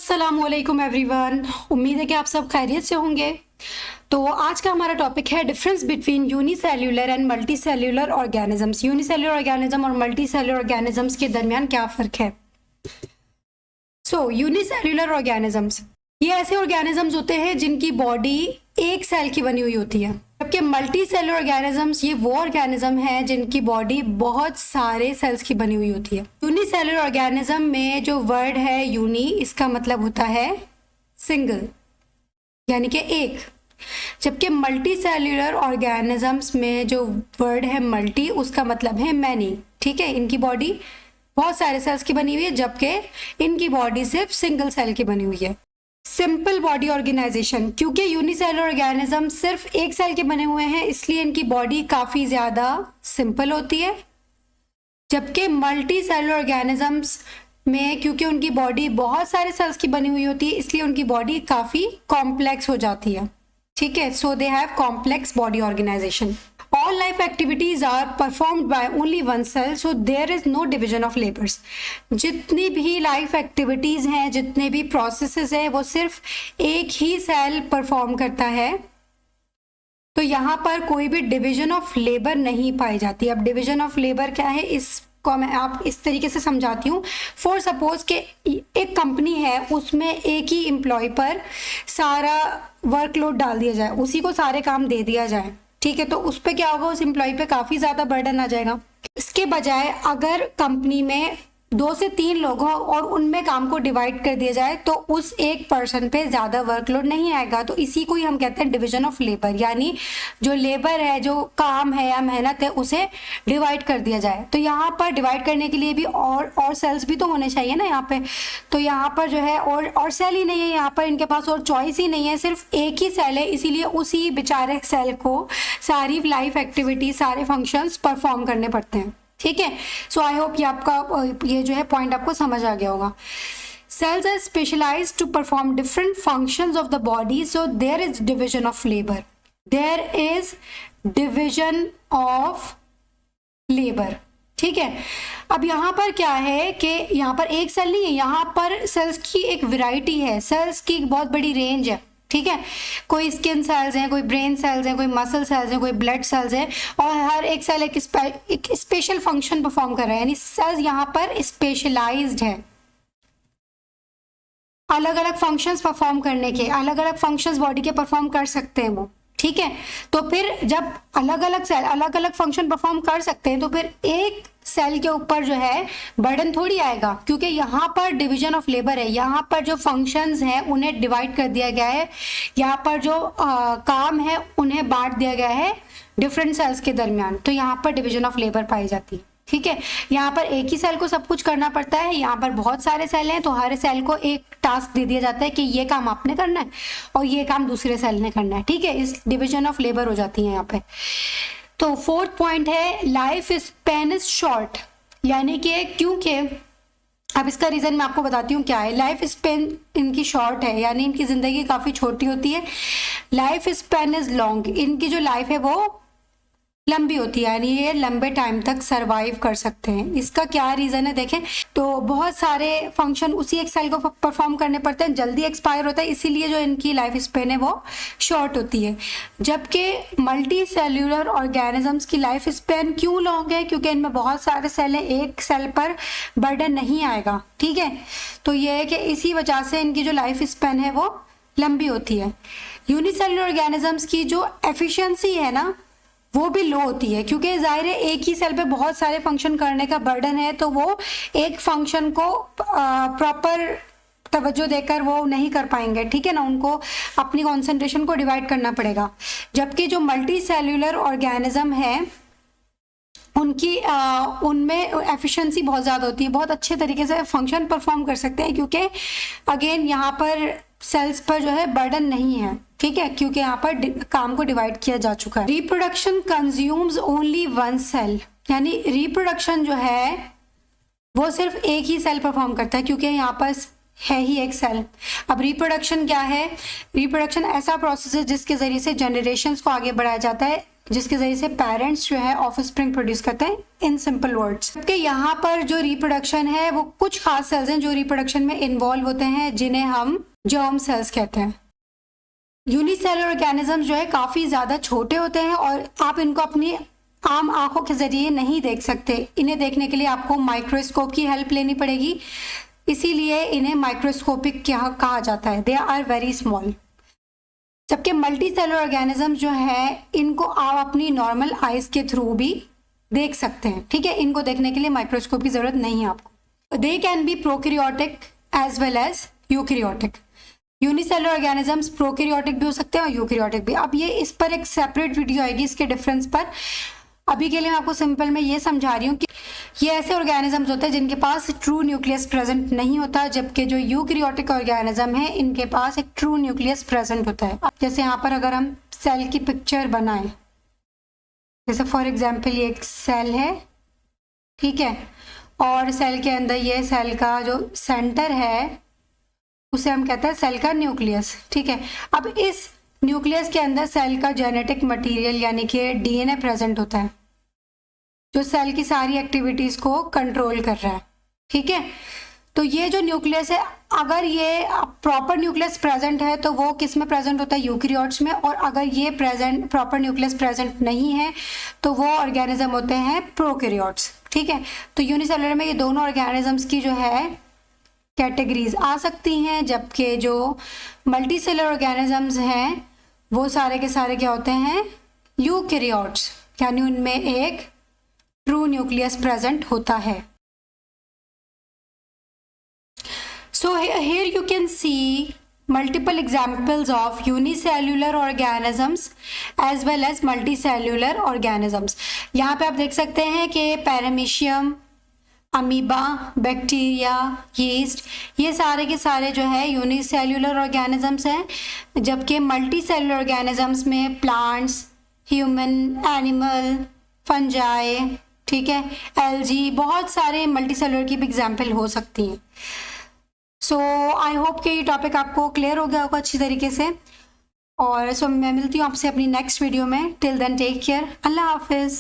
अस्सलामुअलैकुम एवरीवन। उम्मीद है कि आप सब खैरियत से होंगे। तो आज का हमारा टॉपिक है difference between unicellular and multicellular organisms. Unicellular organism और मल्टीसेल्यूलर ऑर्गेनिजम्स के दरमियान क्या फ़र्क है। यूनिसेल्यूलर ऑर्गेनिजम्स ये ऐसे ऑर्गेनिजम्स होते हैं जिनकी बॉडी एक सेल की बनी हुई होती है, जबकि मल्टी सेलुलर ऑर्गेनिजम्स ये वो ऑर्गेनिज्म है जिनकी बॉडी बहुत सारे सेल्स की बनी हुई होती है। यूनिसेलुलर ऑर्गेनिज्म में जो वर्ड है यूनी, इसका मतलब होता है सिंगल यानी कि एक, जबकि मल्टी सेल्यूलर ऑर्गेनिजम्स में जो वर्ड है मल्टी, उसका मतलब है मैनी। ठीक है, इनकी बॉडी बहुत सारे सेल्स की बनी हुई है, जबकि इनकी बॉडी सिर्फ सिंगल सेल की बनी हुई है। सिंपल बॉडी ऑर्गेनाइजेशन, क्योंकि यूनिसेलुलर ऑर्गेनिज्म सिर्फ एक सेल के बने हुए हैं इसलिए इनकी बॉडी काफ़ी ज़्यादा सिंपल होती है, जबकि मल्टी सेलुलर ऑर्गेनिजम्स में क्योंकि उनकी बॉडी बहुत सारे सेल्स की बनी हुई होती है इसलिए उनकी बॉडी काफ़ी कॉम्प्लेक्स हो जाती है। ठीक है, so they have complex body organisation. All life activities are performed by only one cell, so there is no division of labors. जितनी भी लाइफ एक्टिविटीज हैं, जितने भी प्रोसेसेस हैं, वो सिर्फ एक ही सेल परफॉर्म करता है, तो यहाँ पर कोई भी डिवीजन ऑफ लेबर नहीं पाई जाती। अब डिवीजन ऑफ लेबर क्या है, इसको मैं आप इस तरीके से समझाती हूँ। फॉर सपोज के एक कंपनी है, उसमें एक ही एम्प्लॉय पर सारा वर्कलोड डाल दिया जाए, उसी को सारे काम दे दिया जाए। ठीक है, तो उस पर क्या होगा, उस एम्प्लॉय पे काफ़ी ज़्यादा बर्डन आ जाएगा। इसके बजाय अगर कंपनी में 2 से 3 लोग हों और उनमें काम को डिवाइड कर दिया जाए तो उस एक पर्सन पे ज़्यादा वर्कलोड नहीं आएगा। तो इसी को ही हम कहते हैं डिवीजन ऑफ लेबर, यानी जो लेबर है, जो काम है या मेहनत है, उसे डिवाइड कर दिया जाए। तो यहाँ पर डिवाइड करने के लिए भी और सेल्स भी तो होने चाहिए ना यहाँ पे। तो यहाँ पर जो है और सेल ही नहीं है, यहाँ पर इनके पास और चॉइस ही नहीं है, सिर्फ एक ही सेल है, इसीलिए उसी बेचारे सेल को सारी लाइफ एक्टिविटी, सारे फंक्शंस परफॉर्म करने पड़ते हैं। ठीक है, सो आई होप ये आपका ये जो है पॉइंट आपको समझ आ गया होगा। Cells are specialised to perform different functions of the body, so there is division of labour, there is division of labour. ठीक है, अब यहाँ पर क्या है कि यहाँ पर एक सेल नहीं है, यहाँ पर सेल्स की एक वैरायटी है, सेल्स की बहुत बड़ी रेंज है। ठीक है, कोई स्किन सेल्स हैं, कोई ब्रेन सेल्स हैं, कोई मसल सेल्स हैं, कोई ब्लड सेल्स हैं, और हर एक सेल एक स्पेशल फंक्शन परफॉर्म कर रहा है, यानी सेल्स यहाँ पर स्पेशलाइज्ड है। अलग अलग फंक्शंस परफॉर्म करने के, अलग अलग फंक्शंस बॉडी के परफॉर्म कर सकते हैं वो। ठीक है, तो फिर जब अलग अलग सेल अलग अलग फंक्शन परफॉर्म कर सकते हैं तो फिर एक सेल के ऊपर जो है बर्डन थोड़ी आएगा, क्योंकि यहाँ पर डिवीजन ऑफ लेबर है। यहाँ पर जो फंक्शंस हैं उन्हें डिवाइड कर दिया गया है, यहाँ पर जो काम है उन्हें बांट दिया गया है डिफरेंट सेल्स के दरमियान, तो यहाँ पर डिवीजन ऑफ लेबर पाई जाती है। ठीक है, यहाँ पर एक ही सेल को सब कुछ करना पड़ता है, यहाँ पर बहुत सारे सेल हैं तो हर सेल को एक टास्क दे दिया जाता है कि ये काम आपने करना है और ये काम दूसरे सेल ने करना है। ठीक है, इस डिवीजन ऑफ लेबर हो जाती है यहाँ पे। तो फोर्थ पॉइंट है लाइफ स्पैन इज शॉर्ट, यानी कि क्योंकि अब इसका रीज़न मैं आपको बताती हूँ क्या है। लाइफ स्पैन इनकी शॉर्ट है, यानी इनकी ज़िंदगी काफ़ी छोटी होती है। लाइफ स्पैन इज लॉन्ग, इनकी जो लाइफ है वो लंबी होती है, यानी ये लंबे टाइम तक सरवाइव कर सकते हैं। इसका क्या रीज़न है देखें, तो बहुत सारे फंक्शन उसी एक सेल को परफॉर्म करने पड़ते हैं, जल्दी एक्सपायर होता है, इसीलिए जो इनकी लाइफ स्पेन है वो शॉर्ट होती है। जबकि मल्टी सेल्यूलर ऑर्गेनिजम्स की लाइफ स्पेन क्यों लॉन्ग है, क्योंकि इनमें बहुत सारे सेल हैं, एक सेल पर बर्डन नहीं आएगा। ठीक है, तो ये है कि इसी वजह से इनकी जो लाइफ स्पेन है वो लंबी होती है। यूनिसेल्यूलर ऑर्गेनिजम्स की जो एफिशिएंसी है ना वो भी लो होती है, क्योंकि जाहिर है एक ही सेल पे बहुत सारे फंक्शन करने का बर्डन है, तो वो एक फंक्शन को प्रॉपर तवज्जो देकर वो नहीं कर पाएंगे। ठीक है ना, उनको अपनी कंसंट्रेशन को डिवाइड करना पड़ेगा। जबकि जो मल्टी सेल्यूलर ऑर्गेनिज्म है उनकी उनमें एफिशिएंसी बहुत ज़्यादा होती है, बहुत अच्छे तरीके से फंक्शन परफॉर्म कर सकते हैं, क्योंकि अगेन यहाँ पर सेल्स पर जो है बर्डन नहीं है। ठीक है, क्योंकि यहाँ पर काम को डिवाइड किया जा चुका है। Reproduction consumes only one cell, यानी रिप्रोडक्शन जो है वो सिर्फ एक ही सेल परफॉर्म करता है, क्योंकि यहाँ पर है ही एक सेल। अब रिप्रोडक्शन क्या है, रिप्रोडक्शन ऐसा प्रोसेस है जिसके जरिए से जनरेशन्स को आगे बढ़ाया जाता है, जिसके जरिए से पेरेंट्स जो है ऑफस्प्रिंग प्रोड्यूस करते हैं, इन सिंपल वर्ड्स। कि यहाँ पर जो रिप्रोडक्शन है वो कुछ खास सेल्स हैं जो रिप्रोडक्शन में इन्वॉल्व होते हैं, जिन्हें हम जर्म सेल्स कहते हैं। यूनिसेलुलर ऑर्गेनिज्म जो है काफ़ी ज़्यादा छोटे होते हैं और आप इनको अपनी आम आंखों के जरिए नहीं देख सकते। इन्हें देखने के लिए आपको माइक्रोस्कोप की हेल्प लेनी पड़ेगी, इसीलिए इन्हें माइक्रोस्कोपिक कहा जाता है। They are very small. जबकि मल्टी सेलुलर ऑर्गेनिज्म जो है इनको आप अपनी नॉर्मल आइज के थ्रू भी देख सकते हैं, ठीक है। इनको देखने के लिए माइक्रोस्कोप की जरूरत नहीं है आपको। They can be prokaryotic as well as eukaryotic. Unicellular organisms prokaryotic भी हो सकते हैं और यूकैरियोटिक भी। अब ये इस पर एक सेपरेट वीडियो आएगी इसके डिफरेंस पर। अभी के लिए मैं आपको सिंपल में ये समझा रही हूँ कि ये ऐसे ऑर्गेनिजम्स होते हैं जिनके पास ट्रू न्यूक्लियस प्रेजेंट नहीं होता, जबकि जो यूकैरियोटिक ऑर्गेनिज्म है इनके पास एक ट्रू न्यूक्लियस प्रेजेंट होता है। जैसे यहाँ पर अगर हम सेल की पिक्चर बनाएं, जैसे फॉर एग्जाम्पल ये एक सेल है, ठीक है, और सेल के अंदर ये सेल का जो सेंटर है उसे हम कहते हैं सेल का न्यूक्लियस, ठीक है। अब इस न्यूक्लियस के अंदर सेल का जेनेटिक मटेरियल यानी कि डीएनए प्रेजेंट होता है, जो सेल की सारी एक्टिविटीज को कंट्रोल कर रहा है, ठीक है। तो ये जो न्यूक्लियस है, अगर ये प्रॉपर न्यूक्लियस प्रेजेंट है तो वो किस में प्रेजेंट होता है, यूकैरियोट्स में, और अगर ये प्रॉपर न्यूक्लियस प्रेजेंट नहीं है तो वो ऑर्गेनिज्म होते हैं प्रोकैरियोट्स, ठीक है। तो यूनिसेलुलर में ये दोनों ऑर्गेनिजम्स की जो है कैटेगरीज आ सकती हैं, जबकि जो मल्टी सेलुलर ऑर्गेनिजम्स हैं वो सारे के सारे क्या होते हैं, यूकैरियोट्स, यानी उनमें एक ट्रू न्यूक्लियस प्रेजेंट होता है। So here you can see multiple examples of unicellular organisms as well as multicellular organisms. यहाँ पे आप देख सकते हैं कि पैरामीशियम, अमीबा, बैक्टीरिया, यीस्ट, ये सारे के सारे जो है यूनिसेल्युलर ऑर्गेनिजम्स हैं, जबकि मल्टी सेलुलर ऑर्गेनिजम्स में प्लांट्स, ह्यूमन, एनिमल, फंजाई, ठीक है, एल्जी, बहुत सारे मल्टी सेलुलर की भी एग्जाम्पल हो सकती हैं। सो आई होप कि ये टॉपिक आपको क्लियर हो गया होगा अच्छी तरीके से, और मैं मिलती हूँ आपसे अपनी नेक्स्ट वीडियो में। टिल देन टेक केयर, अल्लाह हाफिज़।